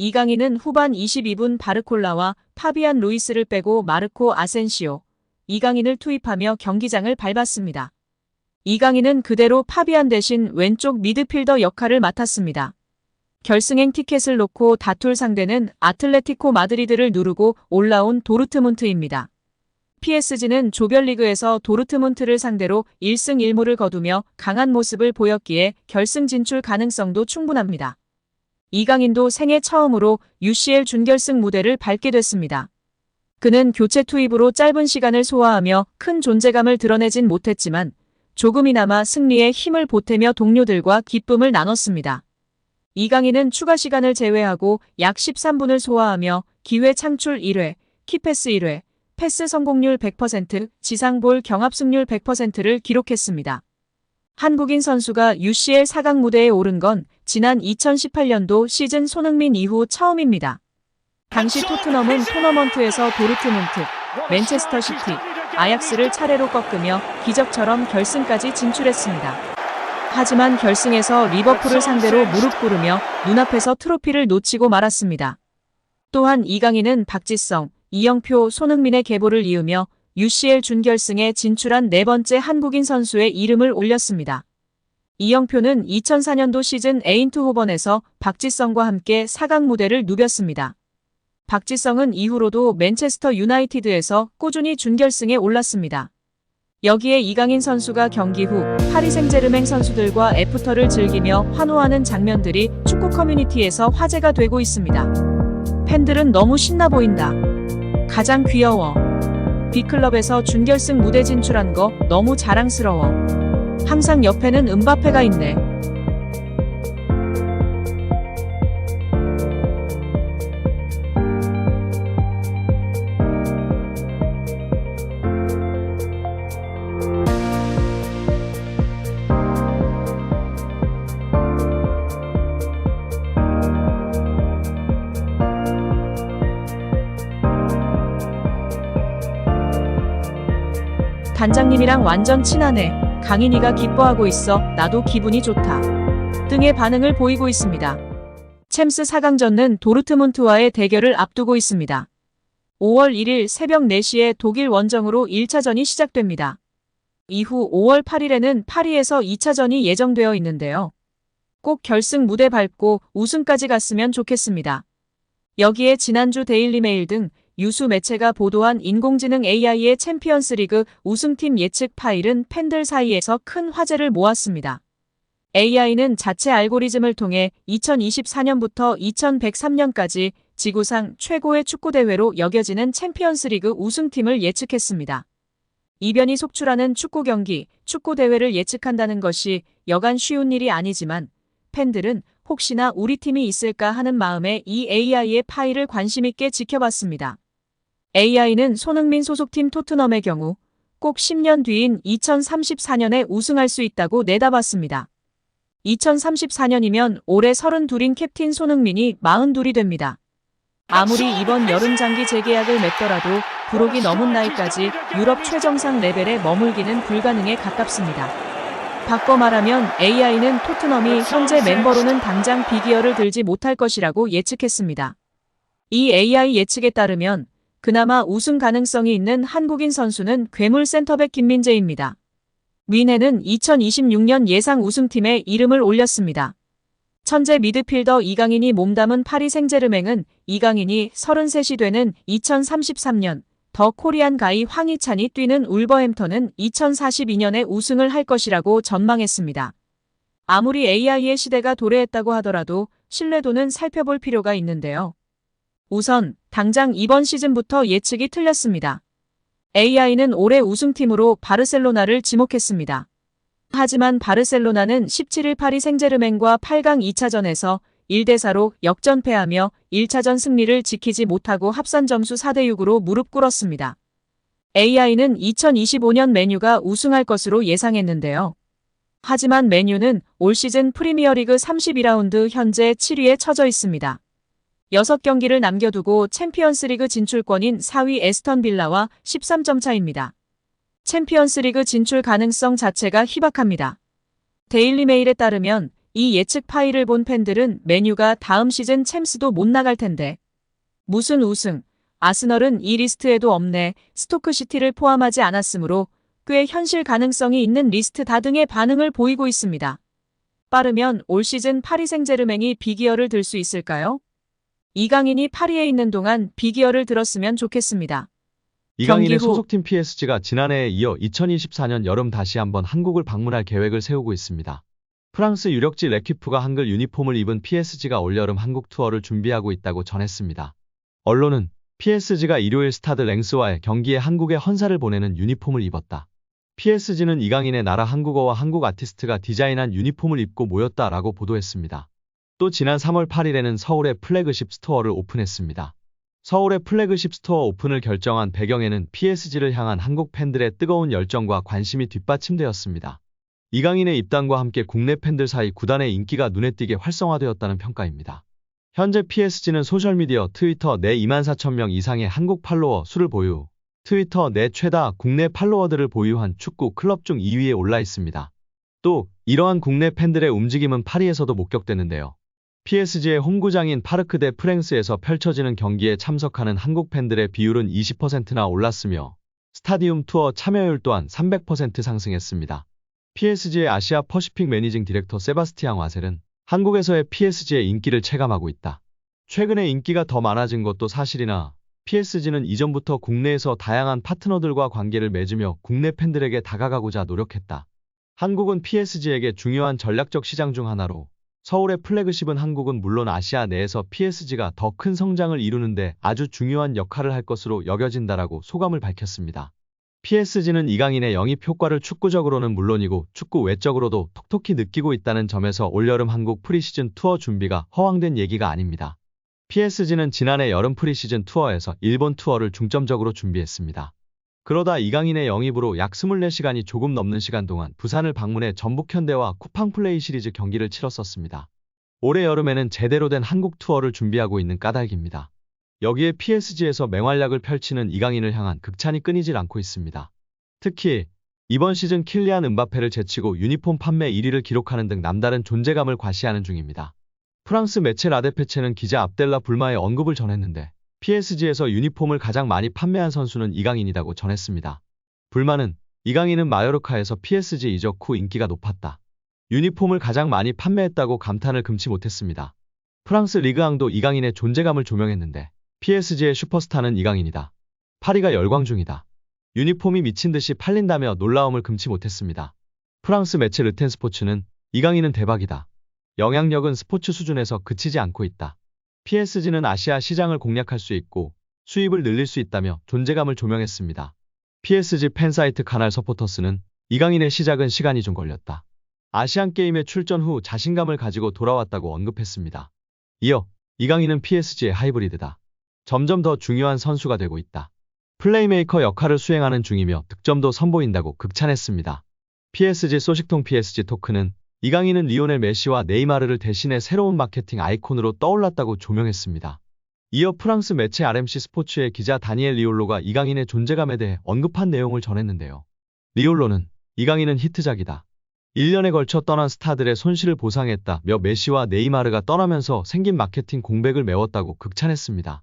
이강인은 후반 22분 바르콜라와 파비안 루이스를 빼고 마르코 아센시오, 이강인을 투입하며 경기장을 밟았습니다. 이강인은 그대로 파비안 대신 왼쪽 미드필더 역할을 맡았습니다. 결승행 티켓을 놓고 다툴 상대는 아틀레티코 마드리드를 누르고 올라온 도르트문트입니다. PSG는 조별리그에서 도르트문트를 상대로 1승 1무를 거두며 강한 모습을 보였기에 결승 진출 가능성도 충분합니다. 이강인도 생애 처음으로 UCL 준결승 무대를 밟게 됐습니다. 그는 교체 투입으로 짧은 시간을 소화하며 큰 존재감을 드러내진 못했지만 조금이나마 승리에 힘을 보태며 동료들과 기쁨을 나눴습니다. 이강인은 추가 시간을 제외하고 약 13분을 소화하며 기회 창출 1회, 키패스 1회, 패스 성공률 100%, 지상볼 경합 승률 100%를 기록했습니다. 한국인 선수가 UCL 4강 무대에 오른 건 지난 2018년도 시즌 손흥민 이후 처음입니다. 당시 토트넘은 토너먼트에서 도르트문트, 맨체스터 시티, 아약스를 차례로 꺾으며 기적처럼 결승까지 진출했습니다. 하지만 결승에서 리버풀을 상대로 무릎 꿇으며 눈앞에서 트로피를 놓치고 말았습니다. 또한 이강인은 박지성, 이영표, 손흥민의 계보를 이으며 UCL 준결승에 진출한 네 번째 한국인 선수의 이름을 올렸습니다. 이영표는 2004년도 시즌 에인트호번에서 박지성과 함께 4강 무대를 누볐습니다. 박지성은 이후로도 맨체스터 유나이티드에서 꾸준히 준결승에 올랐습니다. 여기에 이강인 선수가 경기 후 파리 생제르맹 선수들과 애프터를 즐기며 환호하는 장면들이 축구 커뮤니티에서 화제가 되고 있습니다. 팬들은 너무 신나 보인다. 가장 귀여워. B클럽에서 준결승 무대 진출한 거 너무 자랑스러워. 항상 옆에는 음바페가 있네. 단장님이랑 완전 친하네. 강인이가 기뻐하고 있어. 나도 기분이 좋다. 등의 반응을 보이고 있습니다. 챔스 4강전은 도르트문트와의 대결을 앞두고 있습니다. 5월 1일 새벽 4시에 독일 원정으로 1차전이 시작됩니다. 이후 5월 8일에는 파리에서 2차전이 예정되어 있는데요. 꼭 결승 무대 밟고 우승까지 갔으면 좋겠습니다. 여기에 지난주 데일리메일 등 유수 매체가 보도한 인공지능 AI의 챔피언스리그 우승팀 예측 파일은 팬들 사이에서 큰 화제를 모았습니다. AI는 자체 알고리즘을 통해 2024년부터 2103년까지 지구상 최고의 축구대회로 여겨지는 챔피언스리그 우승팀을 예측했습니다. 이변이 속출하는 축구 경기, 축구대회를 예측한다는 것이 여간 쉬운 일이 아니지만 팬들은 혹시나 우리 팀이 있을까 하는 마음에 이 AI의 파일을 관심있게 지켜봤습니다. AI는 손흥민 소속팀 토트넘의 경우 꼭 10년 뒤인 2034년에 우승할 수 있다고 내다봤습니다. 2034년이면 올해 32인 캡틴 손흥민이 42이 됩니다. 아무리 이번 여름 장기 재계약을 맺더라도 부록이 넘은 나이까지 유럽 최정상 레벨에 머물기는 불가능에 가깝습니다. 바꿔 말하면 AI는 토트넘이 현재 멤버로는 당장 빅이어를 들지 못할 것이라고 예측했습니다. 이 AI 예측에 따르면 그나마 우승 가능성이 있는 한국인 선수는 괴물 센터백 김민재입니다. 위네는 2026년 예상 우승팀에 이름을 올렸습니다. 천재 미드필더 이강인이 몸담은 파리 생제르맹은 이강인이 33이 되는 2033년 더 코리안 가이 황희찬이 뛰는 울버햄턴은 2042년에 우승을 할 것이라고 전망했습니다. 아무리 AI의 시대가 도래했다고 하더라도 신뢰도는 살펴볼 필요가 있는데요. 우선 당장 이번 시즌부터 예측이 틀렸습니다. AI는 올해 우승팀으로 바르셀로나를 지목했습니다. 하지만 바르셀로나는 17일 파리 생제르맹과 8강 2차전에서 1대4로 역전패하며 1차전 승리를 지키지 못하고 합산 점수 4대6으로 무릎 꿇었습니다. AI는 2025년 맨유가 우승할 것으로 예상했는데요. 하지만 맨유는 올 시즌 프리미어리그 32라운드 현재 7위에 처져 있습니다. 6경기를 남겨두고 챔피언스리그 진출권인 4위 에스턴 빌라와 13점 차입니다. 챔피언스리그 진출 가능성 자체가 희박합니다. 데일리메일에 따르면 이 예측 파일을 본 팬들은 맨유가 다음 시즌 챔스도 못 나갈 텐데. 무슨 우승, 아스널은 이 리스트에도 없네. 스토크시티를 포함하지 않았으므로 꽤 현실 가능성이 있는 리스트다 등의 반응을 보이고 있습니다. 빠르면 올 시즌 파리 생제르맹이 빅이어를 들 수 있을까요? 이강인이 파리에 있는 동안 빅이어를 들었으면 좋겠습니다. 경기 이강인의 후 소속팀 PSG가 지난해에 이어 2024년 여름 다시 한번 한국을 방문할 계획을 세우고 있습니다. 프랑스 유력지 레퀴프가 한글 유니폼을 입은 PSG가 올여름 한국 투어를 준비하고 있다고 전했습니다. 언론은 PSG가 일요일 스타드 랭스와의 경기에 한국에 헌사를 보내는 유니폼을 입었다. PSG는 이강인의 나라 한국어와 한국 아티스트가 디자인한 유니폼을 입고 모였다라고 보도했습니다. 또 지난 3월 8일에는 서울의 플래그십 스토어를 오픈했습니다. 서울의 플래그십 스토어 오픈을 결정한 배경에는 PSG를 향한 한국 팬들의 뜨거운 열정과 관심이 뒷받침되었습니다. 이강인의 입단과 함께 국내 팬들 사이 구단의 인기가 눈에 띄게 활성화되었다는 평가입니다. 현재 PSG는 소셜미디어 트위터 내 24,000명 이상의 한국 팔로워 수를 보유, 트위터 내 최다 국내 팔로워들을 보유한 축구 클럽 중 2위에 올라 있습니다. 또 이러한 국내 팬들의 움직임은 파리에서도 목격되는데요. PSG의 홈구장인 파르크 대 프랭스에서 펼쳐지는 경기에 참석하는 한국 팬들의 비율은 20%나 올랐으며 스타디움 투어 참여율 또한 300% 상승했습니다. PSG의 아시아 퍼시픽 매니징 디렉터 세바스티앙 와셀은 한국에서의 PSG의 인기를 체감하고 있다. 최근에 인기가 더 많아진 것도 사실이나 PSG는 이전부터 국내에서 다양한 파트너들과 관계를 맺으며 국내 팬들에게 다가가고자 노력했다. 한국은 PSG에게 중요한 전략적 시장 중 하나로 서울의 플래그십은 한국은 물론 아시아 내에서 PSG가 더 큰 성장을 이루는데 아주 중요한 역할을 할 것으로 여겨진다라고 소감을 밝혔습니다. PSG는 이강인의 영입 효과를 축구적으로는 물론이고 축구 외적으로도 톡톡히 느끼고 있다는 점에서 올여름 한국 프리시즌 투어 준비가 허황된 얘기가 아닙니다. PSG는 지난해 여름 프리시즌 투어에서 일본 투어를 중점적으로 준비했습니다. 그러다 이강인의 영입으로 약 24시간이 조금 넘는 시간 동안 부산을 방문해 전북현대와 쿠팡플레이 시리즈 경기를 치렀었습니다. 올해 여름에는 제대로 된 한국 투어를 준비하고 있는 까닭입니다. 여기에 PSG에서 맹활약을 펼치는 이강인을 향한 극찬이 끊이질 않고 있습니다. 특히 이번 시즌 킬리안 음바페를 제치고 유니폼 판매 1위를 기록하는 등 남다른 존재감을 과시하는 중입니다. 프랑스 매체 라데페체는 기자 압델라 불마의 언급을 전했는데 PSG에서 유니폼을 가장 많이 판매한 선수는 이강인이라고 전했습니다. 불마는 이강인은 마요르카에서 PSG 이적 후 인기가 높았다. 유니폼을 가장 많이 판매했다고 감탄을 금치 못했습니다. 프랑스 리그앙도 이강인의 존재감을 조명했는데 PSG의 슈퍼스타는 이강인이다. 파리가 열광 중이다. 유니폼이 미친 듯이 팔린다며 놀라움을 금치 못했습니다. 프랑스 매체 르텐스포츠는 이강인은 대박이다. 영향력은 스포츠 수준에서 그치지 않고 있다. PSG는 아시아 시장을 공략할 수 있고 수입을 늘릴 수 있다며 존재감을 조명했습니다. PSG 팬사이트 카날 서포터스는 이강인의 시작은 시간이 좀 걸렸다. 아시안게임에 출전 후 자신감을 가지고 돌아왔다고 언급했습니다. 이어 이강인은 PSG의 하이브리드다. 점점 더 중요한 선수가 되고 있다. 플레이메이커 역할을 수행하는 중이며 득점도 선보인다고 극찬했습니다. PSG 소식통 PSG 토크는 이강인은 리오넬 메시와 네이마르를 대신해 새로운 마케팅 아이콘으로 떠올랐다고 조명했습니다. 이어 프랑스 매체 RMC 스포츠의 기자 다니엘 리올로가 이강인의 존재감에 대해 언급한 내용을 전했는데요. 리올로는 이강인은 히트작이다. 1년에 걸쳐 떠난 스타들의 손실을 보상했다며 메시와 네이마르가 떠나면서 생긴 마케팅 공백을 메웠다고 극찬했습니다.